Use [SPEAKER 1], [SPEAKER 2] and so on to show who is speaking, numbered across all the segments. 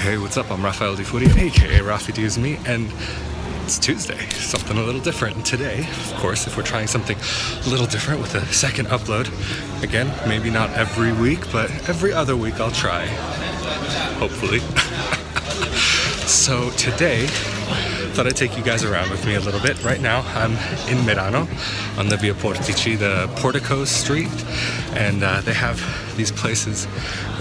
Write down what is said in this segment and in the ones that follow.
[SPEAKER 1] Hey, what's up? I'm Rafael di Furia, aka Rafi D is me, and it's Tuesday, something a little different. And today, of course, if we're trying something a little different with a second upload, again, maybe not every week, but every other week I'll try, hopefully. So today, thought I'd take you guys around with me a little bit. Right now, I'm in Merano on the Via Portici, the Portico Street, and they have these places,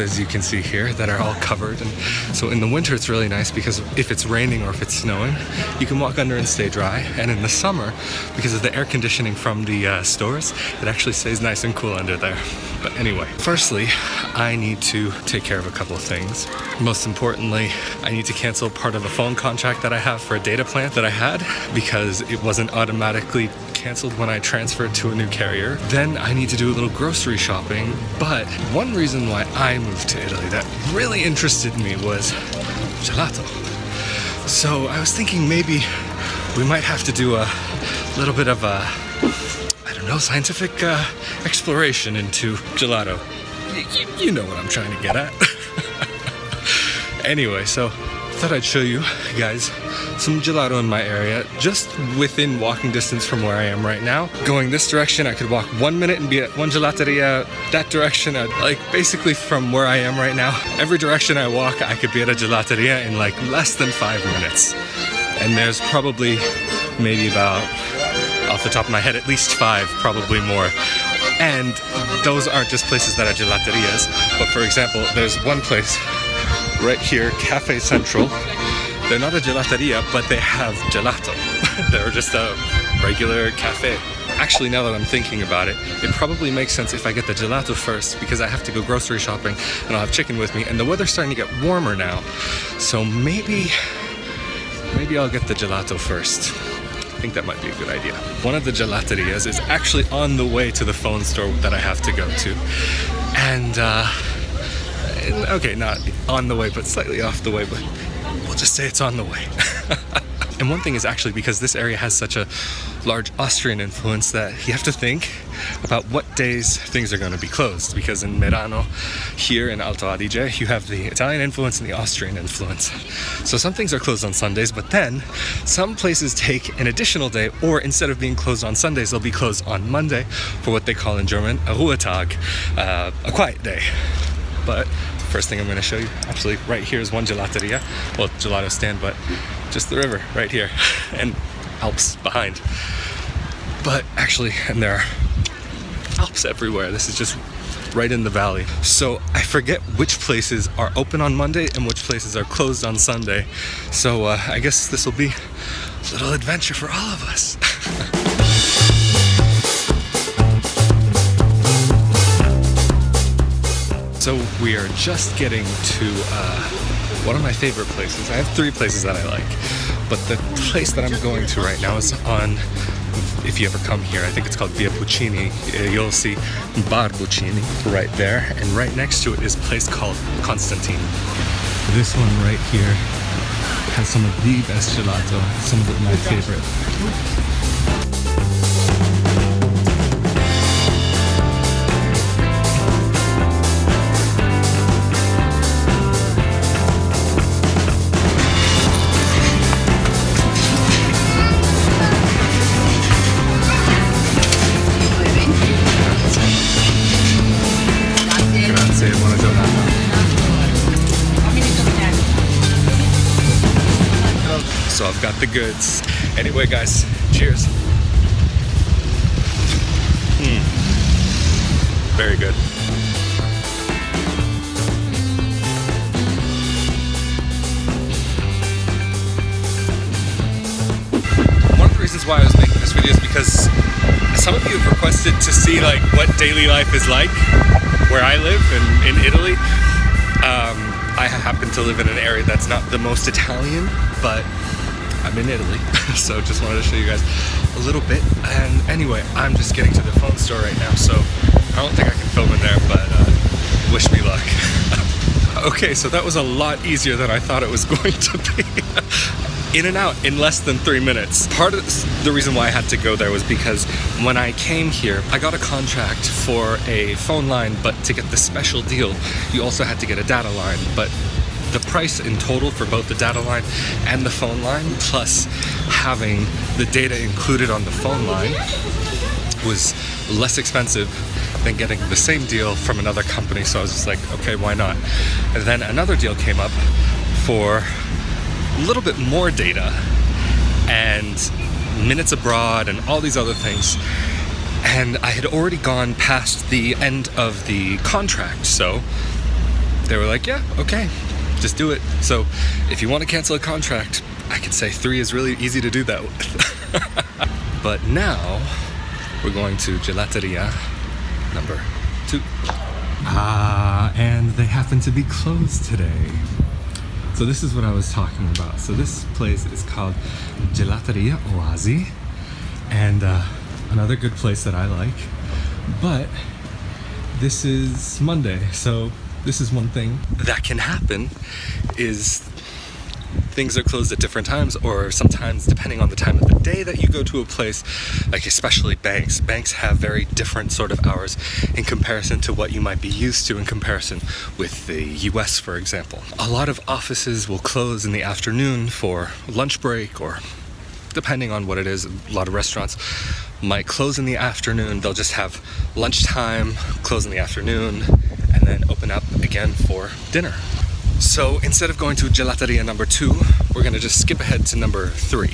[SPEAKER 1] as you can see here, that are all covered. And so in the winter, it's really nice because if it's raining or if it's snowing, you can walk under and stay dry. And in the summer, because of the air conditioning from the stores, it actually stays nice and cool under there. But anyway, firstly, I need to take care of a couple of things. Most importantly, I need to cancel part of a phone contract that I have for a data plan that I had because it wasn't automatically canceled when I transferred to a new carrier. Then I need to do a little grocery shopping. But one reason why I moved to Italy that really interested me was gelato. So I was thinking maybe we might have to do a little bit of a, I don't know, scientific exploration into gelato. You know what I'm trying to get at. Anyway, so I thought I'd show you guys some gelato in my area, just within walking distance from where I am right now. Going this direction, I could walk 1 minute and be at one gelateria. That direction, like basically from where I am right now, every direction I walk, I could be at a gelateria in like less than 5 minutes. And there's probably maybe about, off the top of my head, at least 5, probably more. And those aren't just places that are gelaterias, but for example, there's one place right here, Cafe Central. They're not a gelateria, but they have gelato. They're just a regular cafe. Actually, now that I'm thinking about it, it probably makes sense if I get the gelato first because I have to go grocery shopping and I'll have chicken with me, and the weather's starting to get warmer now. So maybe I'll get the gelato first. I think that might be a good idea. One of the gelaterias is actually on the way to the phone store that I have to go to. And, okay, not on the way, but slightly off the way, but we'll just say it's on the way. And one thing is actually because this area has such a large Austrian influence that you have to think about what days things are going to be closed, because in Merano, here in Alto Adige, you have the Italian influence and the Austrian influence. So some things are closed on Sundays, but then some places take an additional day, or instead of being closed on Sundays, they'll be closed on Monday for what they call in German a Ruhetag, a quiet day. But first thing I'm going to show you, actually right here is one gelateria, well, gelato stand, but just the river right here and Alps behind. But actually, and there are Alps everywhere. This is just right in the valley. So I forget which places are open on Monday and which places are closed on Sunday. So I guess this will be a little adventure for all of us. So we are just getting to one of my favorite places. I have 3 places that I like, but the place that I'm going to right now is on, if you ever come here, I think it's called Via Puccini. You'll see Bar Puccini right there, and right next to it is a place called Constantine. This one right here has some of the best gelato, some of my favorite. So I've got the goods. Anyway, guys, cheers. Very good. One of the reasons why I was making this video is because some of you have requested to see like what daily life is like where I live in Italy. I happen to live in an area that's not the most Italian, but I'm in Italy, so just wanted to show you guys a little bit. And anyway, I'm just getting to the phone store right now, so I don't think I can film in there, but wish me luck. Okay, so that was a lot easier than I thought it was going to be. In and out in less than 3 minutes. Part of the reason why I had to go there was because when I came here, I got a contract for a phone line, but to get the special deal, you also had to get a data line. But the price in total for both the data line and the phone line, plus having the data included on the phone line, was less expensive than getting the same deal from another company. So I was just like, okay, why not? And then another deal came up for a little bit more data and minutes abroad and all these other things. And I had already gone past the end of the contract, so they were like, yeah, okay, just do it. So if you want to cancel a contract, I could say 3 is really easy to do that with. But now we're going to Gelateria number 2. And they happen to be closed today. So this is what I was talking about. So this place is called Gelateria Oasi, and another good place that I like. But this is Monday, so this is one thing that can happen, is things are closed at different times, or sometimes depending on the time of the day that you go to a place, like especially banks. Banks have very different sort of hours in comparison to what you might be used to in comparison with the US, for example. A lot of offices will close in the afternoon for lunch break, or depending on what it is, a lot of restaurants might close in the afternoon. They'll just have lunchtime, close in the afternoon, and then open up again for dinner. So instead of going to Gelateria number 2, we're gonna just skip ahead to number 3.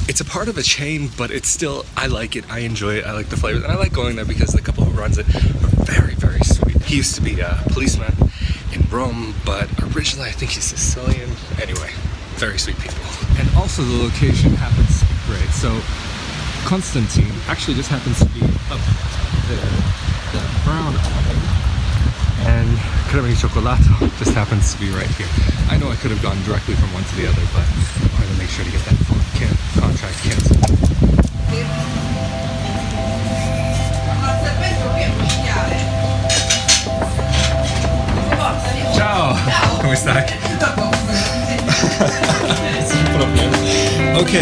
[SPEAKER 1] It's a part of a chain, but it's still, I like it, I enjoy it, I like the flavors, and I like going there because the couple who runs it are very, very sweet. He used to be a policeman in Rome, but originally I think he's Sicilian. Anyway, very sweet people. And also the location happens to be great. So Constantine actually just happens to be up there, the brown awning, and Crema Gelato just happens to be right here. I know I could have gone directly from one to the other, but I wanted to make sure to get that contract canceled. Ciao! Come stai? Ok,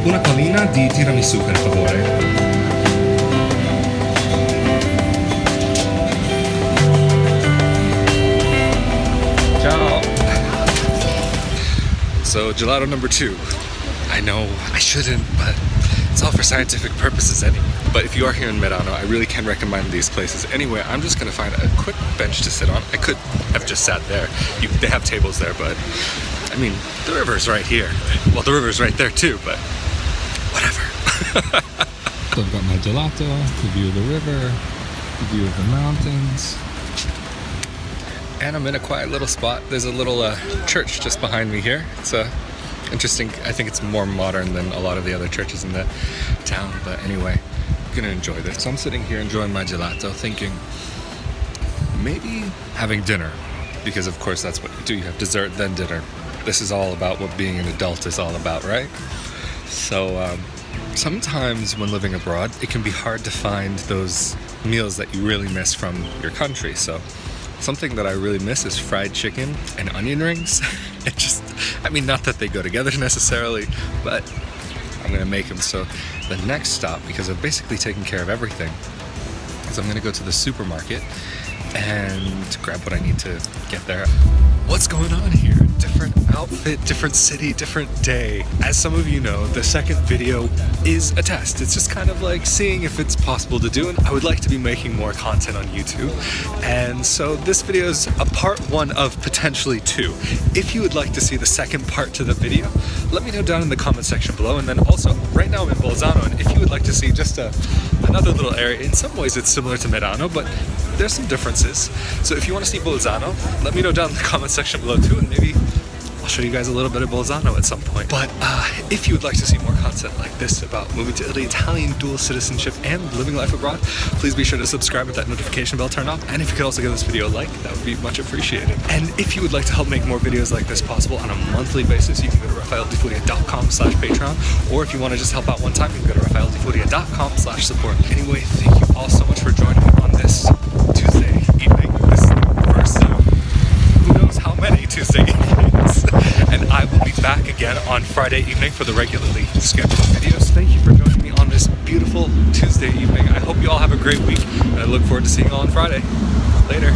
[SPEAKER 1] una collina di tiramisù, per favore. So gelato number 2. I know I shouldn't, but it's all for scientific purposes anyway. But if you are here in Merano, I really can recommend these places. Anyway, I'm just gonna find a quick bench to sit on. I could have just sat there. They have tables there, but I mean, the river's right here. Well, the river's right there too, but whatever. So I've got my gelato, the view of the river, the view of the mountains. And I'm in a quiet little spot. There's a little church just behind me here. It's interesting. I think it's more modern than a lot of the other churches in the town. But anyway, I'm gonna enjoy this. So I'm sitting here enjoying my gelato, thinking maybe having dinner, because of course that's what you do. You have dessert, then dinner. This is all about what being an adult is all about, right? So sometimes when living abroad, it can be hard to find those meals that you really miss from your country. So something that I really miss is fried chicken and onion rings. It just, I mean, not that they go together necessarily, but I'm gonna make them. So the next stop, because I've basically taken care of everything, is I'm gonna go to the supermarket and grab what I need to get there. What's going on here? Different outfit, different city, different day. As some of you know, the second video is a test. It's just kind of like seeing if it's possible to do, and I would like to be making more content on YouTube. And so this video is a part 1 of potentially 2. If you would like to see the second part to the video, let me know down in the comment section below. And then also, right now I'm in Bolzano, and if you would like to see just another little area, in some ways it's similar to Merano, but there's some differences. So if you want to see Bolzano, let me know down in the comment section below too, and maybe I'll show you guys a little bit of Bolzano at some point. But if you would like to see more content like this about moving to Italy, Italian dual citizenship, and living life abroad, please be sure to subscribe with that notification bell turned on. And if you could also give this video a like, that would be much appreciated. And if you would like to help make more videos like this possible on a monthly basis, you can go to rafaeldifuria.com/Patreon, or if you want to just help out one time, you can go to rafaeldifuria.com/support. Anyway, thank you all so much for joining me on this Tuesday evening. This first who knows how many Tuesday evenings. And I will be back again on Friday evening for the regularly scheduled videos. Thank you for joining me on this beautiful Tuesday evening. I hope you all have a great week, and I look forward to seeing you all on Friday. Later.